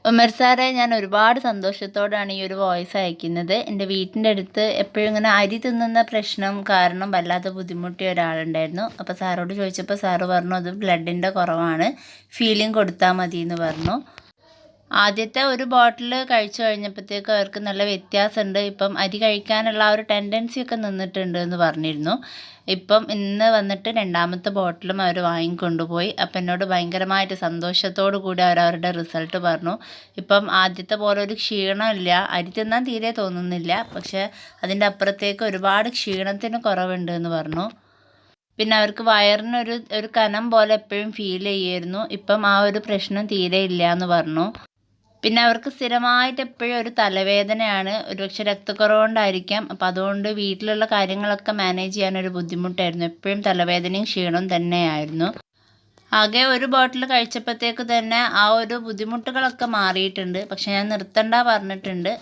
ഉമർ സാറെ, ഞാൻ ഒരുപാട് സന്തോഷത്തോടാണ് ഈ ഒരു വോയിസ് അയക്കുന്നത്. എൻ്റെ വീട്ടിൻ്റെ അടുത്ത് എപ്പോഴും ഇങ്ങനെ അരി തിന്നുന്ന പ്രശ്നം കാരണം വല്ലാതെ ബുദ്ധിമുട്ടിയ ഒരാളുണ്ടായിരുന്നു. അപ്പോൾ സാറോട് ചോദിച്ചപ്പോൾ സാറ് പറഞ്ഞു അത് ബ്ലഡിൻ്റെ കുറവാണ്, ഫീലിംഗ് കൊടുത്താൽ മതി എന്ന് പറഞ്ഞു. ആദ്യത്തെ ഒരു ബോട്ടിൽ കഴിച്ചു കഴിഞ്ഞപ്പോഴത്തേക്കും അവർക്ക് നല്ല വ്യത്യാസമുണ്ട്. ഇപ്പം അരി കഴിക്കാനുള്ള ആ ഒരു ടെൻഡൻസി ഒക്കെ നിന്നിട്ടുണ്ട് എന്ന് പറഞ്ഞിരുന്നു. ഇപ്പം ഇന്ന് വന്നിട്ട് രണ്ടാമത്തെ ബോട്ടിലും അവർ വാങ്ങിക്കൊണ്ടുപോയി. അപ്പം എന്നോട് ഭയങ്കരമായിട്ട് സന്തോഷത്തോടു കൂടി അവരവരുടെ റിസൾട്ട് പറഞ്ഞു. ഇപ്പം ആദ്യത്തെ പോലെ ഒരു ക്ഷീണമില്ല, അരി തിന്നാൻ തീരെ തോന്നുന്നില്ല, പക്ഷേ അതിൻ്റെ അപ്പുറത്തേക്ക് ഒരുപാട് ക്ഷീണത്തിന് കുറവുണ്ട് എന്ന് പറഞ്ഞു. പിന്നെ അവർക്ക് വയറിനൊരു ഒരു കനം പോലെ എപ്പോഴും ഫീൽ ചെയ്യുമായിരുന്നു. ഇപ്പം ആ ഒരു പ്രശ്നം തീരെ ഇല്ല എന്ന് പറഞ്ഞു. പിന്നെ അവർക്ക് സ്ഥിരമായിട്ട് എപ്പോഴും ഒരു തലവേദനയാണ്, ഒരുപക്ഷെ രക്തക്കുറവ് കൊണ്ടായിരിക്കാം. അപ്പം അതുകൊണ്ട് വീട്ടിലുള്ള കാര്യങ്ങളൊക്കെ മാനേജ് ചെയ്യാനൊരു ബുദ്ധിമുട്ടായിരുന്നു. എപ്പോഴും തലവേദനയും ക്ഷീണവും തന്നെയായിരുന്നു. ആകെ ഒരു ബോട്ടിൽ കഴിച്ചപ്പോഴത്തേക്ക് തന്നെ ആ ഒരു ബുദ്ധിമുട്ടുകളൊക്കെ മാറിയിട്ടുണ്ട്. പക്ഷെ ഞാൻ നിർത്തണ്ട പറഞ്ഞിട്ടുണ്ട്.